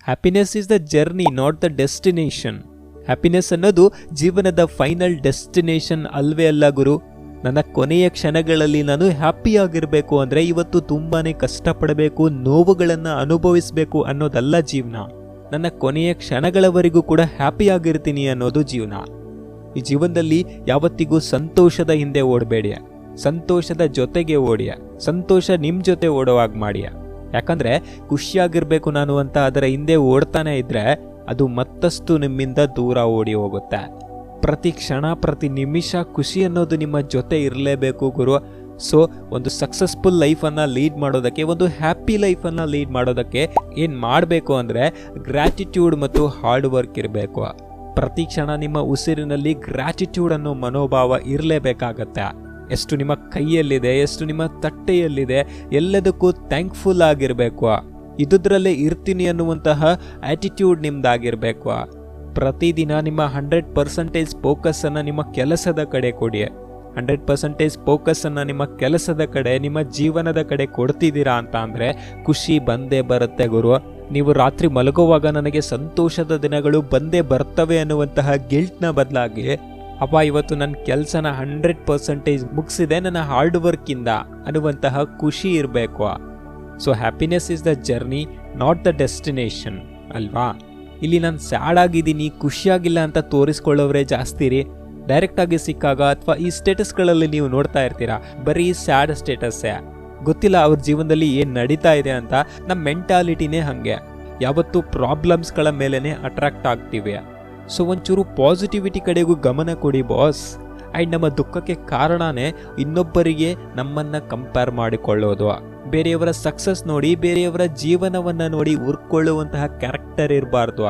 Happiness is the journey, not the destination. Happiness ಅನ್ನೋದು ಜೀವನದ final destination ಅಲ್ವೇ ಅಲ್ಲ ಗುರು. ನನ್ನ ಕೊನೆಯ ಕ್ಷಣಗಳಲ್ಲಿ ನಾನು ಹ್ಯಾಪಿಯಾಗಿರಬೇಕು ಅಂದರೆ ಇವತ್ತು ತುಂಬಾ ಕಷ್ಟಪಡಬೇಕು, ನೋವುಗಳನ್ನು ಅನುಭವಿಸಬೇಕು ಅನ್ನೋದಲ್ಲ ಜೀವನ. ನನ್ನ ಕೊನೆಯ ಕ್ಷಣಗಳವರೆಗೂ ಕೂಡ ಹ್ಯಾಪಿಯಾಗಿರ್ತೀನಿ ಅನ್ನೋದು ಜೀವನ. ಈ ಜೀವನದಲ್ಲಿ ಯಾವತ್ತಿಗೂ ಸಂತೋಷದ ಹಿಂದೆ ಓಡಬೇಡಿ, ಸಂತೋಷದ ಜೊತೆಗೆ ಓಡಿ, ಸಂತೋಷ ನಿಮ್ಮ ಜೊತೆ ಓಡುವಾಗ ಮಾಡಿ. ಯಾಕಂದರೆ ಖುಷಿಯಾಗಿರಬೇಕು ನಾನು ಅಂತ ಅದರ ಹಿಂದೆ ಓಡ್ತಾನೆ ಇದ್ದರೆ ಅದು ಮತ್ತಷ್ಟು ನಿಮ್ಮಿಂದ ದೂರ ಓಡಿ ಹೋಗುತ್ತೆ. ಪ್ರತಿ ಕ್ಷಣ ಪ್ರತಿ ನಿಮಿಷ ಖುಷಿ ಅನ್ನೋದು ನಿಮ್ಮ ಜೊತೆ ಇರಲೇಬೇಕು ಗುರು. ಸೊ ಒಂದು ಸಕ್ಸಸ್ಫುಲ್ ಲೈಫನ್ನು ಲೀಡ್ ಮಾಡೋದಕ್ಕೆ, ಒಂದು ಹ್ಯಾಪಿ ಲೈಫನ್ನು ಲೀಡ್ ಮಾಡೋದಕ್ಕೆ ಏನು ಮಾಡಬೇಕು ಅಂದರೆ ಗ್ರ್ಯಾಟಿಟ್ಯೂಡ್ ಮತ್ತು ಹಾರ್ಡ್ ವರ್ಕ್ ಇರಬೇಕು. ಪ್ರತಿ ಕ್ಷಣ ನಿಮ್ಮ ಉಸಿರಿನಲ್ಲಿ ಗ್ರ್ಯಾಟಿಟ್ಯೂಡ್ ಅನ್ನೋ ಮನೋಭಾವ ಇರಲೇಬೇಕಾಗತ್ತೆ. ಎಷ್ಟು ನಿಮ್ಮ ಕೈಯಲ್ಲಿದೆ, ಎಷ್ಟು ನಿಮ್ಮ ತಟ್ಟೆಯಲ್ಲಿದೆ, ಎಲ್ಲದಕ್ಕೂ ಥ್ಯಾಂಕ್ಫುಲ್ ಆಗಿರಬೇಕು. ಇದ್ರಲ್ಲೇ ಇರ್ತೀನಿ ಅನ್ನುವಂತಹ ಆಟಿಟ್ಯೂಡ್ ನಿಮ್ದಾಗಿರಬೇಕು. ಪ್ರತಿದಿನ ನಿಮ್ಮ 100% ಫೋಕಸ್ಸನ್ನು ನಿಮ್ಮ ಕೆಲಸದ ಕಡೆ ಕೊಡಿ. 100% ಫೋಕಸ್ಸನ್ನು ನಿಮ್ಮ ಕೆಲಸದ ಕಡೆ, ನಿಮ್ಮ ಜೀವನದ ಕಡೆ ಕೊಡ್ತಿದ್ದೀರಾ ಅಂತ ಅಂದರೆ ಖುಷಿ ಬಂದೇ ಬರುತ್ತೆ ಗುರು. ನೀವು ರಾತ್ರಿ ಮಲಗುವಾಗ ನನಗೆ ಸಂತೋಷದ ದಿನಗಳು ಬಂದೇ ಬರ್ತವೆ ಅನ್ನುವಂತಹ ಗಿಲ್ಟ್ನ ಬದಲಾಗಿ ಅಪ್ಪ ಇವತ್ತು ನನ್ನ ಕೆಲಸನ 100% ಮುಗಿಸಿದೆ ನನ್ನ ಹಾರ್ಡ್ ವರ್ಕಿಂದ ಅನ್ನುವಂತಹ ಖುಷಿ ಇರಬೇಕು. So happiness is the journey, not the destination ಅಲ್ವಾ. ಇಲ್ಲಿ ನಾನು ಸ್ಯಾಡ್ ಆಗಿದ್ದೀನಿ, ಖುಷಿಯಾಗಿಲ್ಲ ಅಂತ ತೋರಿಸ್ಕೊಳ್ಳೋರೇ ಜಾಸ್ತಿ ರೀ. ಡೈರೆಕ್ಟಾಗಿ ಸಿಕ್ಕಾಗ ಅಥವಾ ಈ ಸ್ಟೇಟಸ್ಗಳಲ್ಲಿ ನೀವು ನೋಡ್ತಾ ಇರ್ತೀರಾ ಬರೀ ಸ್ಯಾಡ್ ಸ್ಟೇಟಸ್ಸೇ. ಗೊತ್ತಿಲ್ಲ ಅವ್ರ ಜೀವನದಲ್ಲಿ ಏನು ನಡೀತಾ ಇದೆ ಅಂತ. ನಮ್ಮ ಮೆಂಟಾಲಿಟಿನೇ ಹಾಗೆ, ಯಾವತ್ತೂ ಪ್ರಾಬ್ಲಮ್ಸ್ಗಳ ಮೇಲೇ ಅಟ್ರಾಕ್ಟ್ ಆಗ್ತೀವಿ. ಸೊ ಒಂಚೂರು ಪಾಸಿಟಿವಿಟಿ ಕಡೆಗೂ ಗಮನ ಕೊಡಿ ಬಾಸ್. ಆ್ಯಂಡ್ ನಮ್ಮ ದುಃಖಕ್ಕೆ ಕಾರಣನೇ ಇನ್ನೊಬ್ಬರಿಗೆ ನಮ್ಮನ್ನು ಕಂಪೇರ್ ಮಾಡಿಕೊಳ್ಳೋದು. ಬೇರೆಯವರ ಸಕ್ಸಸ್ ನೋಡಿ, ಬೇರೆಯವರ ಜೀವನವನ್ನು ನೋಡಿ ಉರ್ಕೊಳ್ಳುವಂತಹ ಕ್ಯಾರೆಕ್ಟರ್ ಇರಬಾರ್ದು.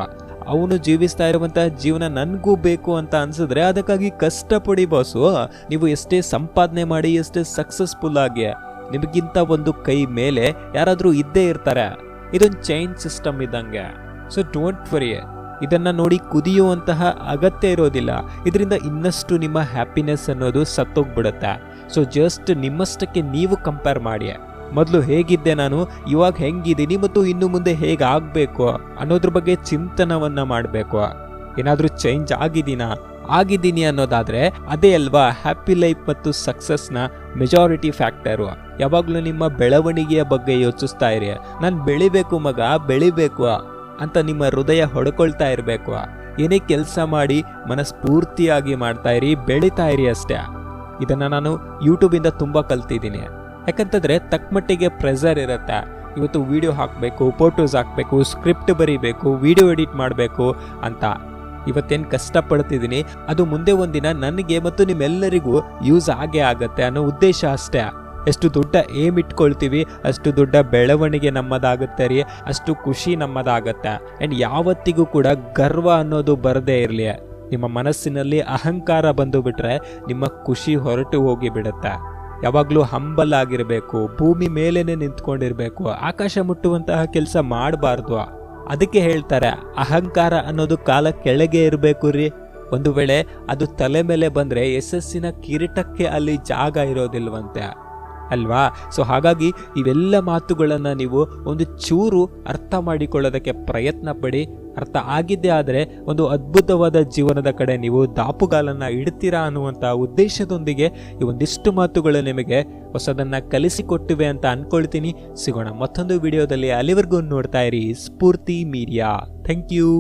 ಅವನು ಜೀವಿಸ್ತಾ ಇರುವಂತಹ ಜೀವನ ನನಗೂ ಬೇಕು ಅಂತ ಅನ್ಸಿದ್ರೆ ಅದಕ್ಕಾಗಿ ಕಷ್ಟಪಡಿ ಬಾಸು. ನೀವು ಎಷ್ಟೇ ಸಂಪಾದನೆ ಮಾಡಿ, ಎಷ್ಟೇ ಸಕ್ಸಸ್ಫುಲ್ ಆಗಿ, ನಿಮಗಿಂತ ಒಂದು ಕೈ ಮೇಲೆ ಯಾರಾದರೂ ಇದ್ದೇ ಇರ್ತಾರೆ. ಇದೊಂದು ಚೈನ್ ಸಿಸ್ಟಮ್ ಇದ್ದಂಗೆ. ಸೊ ಡೋಂಟ್ ವರಿ, ಇದನ್ನು ನೋಡಿ ಕುದಿಯುವಂತಹ ಅಗತ್ಯ ಇರೋದಿಲ್ಲ. ಇದರಿಂದ ಇನ್ನಷ್ಟು ನಿಮ್ಮ ಹ್ಯಾಪಿನೆಸ್ ಅನ್ನೋದು ಸತ್ತೋಗ್ಬಿಡುತ್ತೆ. ಸೊ ಜಸ್ಟ್ ನಿಮ್ಮಷ್ಟಕ್ಕೆ ನೀವು ಕಂಪೇರ್ ಮಾಡಿ. ಮೊದಲು ಹೇಗಿದ್ದೆ ನಾನು, ಇವಾಗ ಹೆಂಗಿದ್ದೀನಿ ಮತ್ತು ಇನ್ನು ಮುಂದೆ ಹೇಗಾಗಬೇಕು ಅನ್ನೋದ್ರ ಬಗ್ಗೆ ಚಿಂತನವನ್ನು ಮಾಡಬೇಕು. ಏನಾದರೂ ಚೇಂಜ್ ಆಗಿದ್ದೀನಿ ಅನ್ನೋದಾದರೆ ಅದೇ ಅಲ್ವಾ ಹ್ಯಾಪಿ ಲೈಫ್ ಮತ್ತು ಸಕ್ಸಸ್ನ ಮೆಜಾರಿಟಿ ಫ್ಯಾಕ್ಟರು. ಯಾವಾಗಲೂ ನಿಮ್ಮ ಬೆಳವಣಿಗೆಯ ಬಗ್ಗೆ ಯೋಚಿಸ್ತಾ ಇರಿ. ನಾನು ಬೆಳಿಬೇಕು ಮಗ, ಬೆಳಿಬೇಕು ಅಂತ ನಿಮ್ಮ ಹೃದಯ ಹೊಡ್ಕೊಳ್ತಾ ಇರಬೇಕು. ಏನೇ ಕೆಲಸ ಮಾಡಿ ಮನಸ್ಫೂರ್ತಿಯಾಗಿ ಮಾಡ್ತಾ ಇರಿ, ಬೆಳೀತಾ ಇರಿ ಅಷ್ಟೇ. ಇದನ್ನು ನಾನು ಯೂಟ್ಯೂಬಿಂದ ತುಂಬ ಕಲ್ತಿದ್ದೀನಿ. ಯಾಕಂತಂದರೆ ತಕ್ಕಮಟ್ಟಿಗೆ ಪ್ರೆಷರ್ ಇರುತ್ತೆ. ಇವತ್ತು ವಿಡಿಯೋ ಹಾಕಬೇಕು, ಫೋಟೋಸ್ ಹಾಕಬೇಕು, ಸ್ಕ್ರಿಪ್ಟ್ ಬರೀಬೇಕು, ವಿಡಿಯೋ ಎಡಿಟ್ ಮಾಡಬೇಕು ಅಂತ ಇವತ್ತೇನು ಕಷ್ಟಪಡ್ತಿದ್ದೀನಿ ಅದು ಮುಂದೆ ಒಂದಿನ ನನಗೆ ಮತ್ತು ನಿಮ್ಮೆಲ್ಲರಿಗೂ ಯೂಸ್ ಆಗೇ ಆಗುತ್ತೆ ಅನ್ನೋ ಉದ್ದೇಶ ಅಷ್ಟೇ. ಎಷ್ಟು ದೊಡ್ಡ ಏಮ್ ಇಟ್ಕೊಳ್ತೀವಿ ಅಷ್ಟು ದೊಡ್ಡ ಬೆಳವಣಿಗೆ ನಮ್ಮದಾಗುತ್ತೆ ರೀ, ಅಷ್ಟು ಖುಷಿ ನಮ್ಮದಾಗತ್ತೆ. ಆ್ಯಂಡ್ ಯಾವತ್ತಿಗೂ ಕೂಡ ಗರ್ವ ಅನ್ನೋದು ಬರದೇ ಇರಲಿ. ನಿಮ್ಮ ಮನಸ್ಸಿನಲ್ಲಿ ಅಹಂಕಾರ ಬಂದು ಬಿಟ್ರೆ ನಿಮ್ಮ ಖುಷಿ ಹೊರಟು ಹೋಗಿ ಬಿಡುತ್ತೆ. ಯಾವಾಗಲೂ ಹಂಬಲ್ ಆಗಿರಬೇಕು, ಭೂಮಿ ಮೇಲೇನೆ ನಿಂತ್ಕೊಂಡಿರ್ಬೇಕು, ಆಕಾಶ ಮುಟ್ಟುವಂತಹ ಕೆಲಸ ಮಾಡಬಾರ್ದು. ಅದಕ್ಕೆ ಹೇಳ್ತಾರೆ ಅಹಂಕಾರ ಅನ್ನೋದು ಕಾಲ ಕೆಳಗೆ ಇರಬೇಕು ರೀ. ಒಂದು ವೇಳೆ ಅದು ತಲೆ ಮೇಲೆ ಬಂದರೆ ಯಶಸ್ಸಿನ ಕಿರೀಟಕ್ಕೆ ಅಲ್ಲಿ ಜಾಗ ಇರೋದಿಲ್ವಂತೆ ಅಲ್ವಾ. ಸೊ ಹಾಗಾಗಿ ಇವೆಲ್ಲ ಮಾತುಗಳನ್ನು ನೀವು ಒಂದು ಚೂರು ಅರ್ಥ ಮಾಡಿಕೊಳ್ಳೋದಕ್ಕೆ ಪ್ರಯತ್ನ ಪಡಿ. ಅರ್ಥ ಆಗಿದ್ದೇ ಆದರೆ ಒಂದು ಅದ್ಭುತವಾದ ಜೀವನದ ಕಡೆ ನೀವು ದಾಪುಗಾಲನ್ನು ಇಡ್ತೀರಾ ಅನ್ನುವಂಥ ಉದ್ದೇಶದೊಂದಿಗೆ ಈ ಒಂದಿಷ್ಟು ಮಾತುಗಳು ನಿಮಗೆ ಹೊಸದನ್ನು ಕಲಿಸಿಕೊಟ್ಟಿವೆ ಅಂತ ಅಂದ್ಕೊಳ್ತೀನಿ. ಸಿಗೋಣ ಮತ್ತೊಂದು ವಿಡಿಯೋದಲ್ಲಿ. ಅಲ್ಲಿವರೆಗೂ ನೋಡ್ತಾ ಇರಿ ಸ್ಫೂರ್ತಿ ಮೀಡಿಯಾ. Thank you.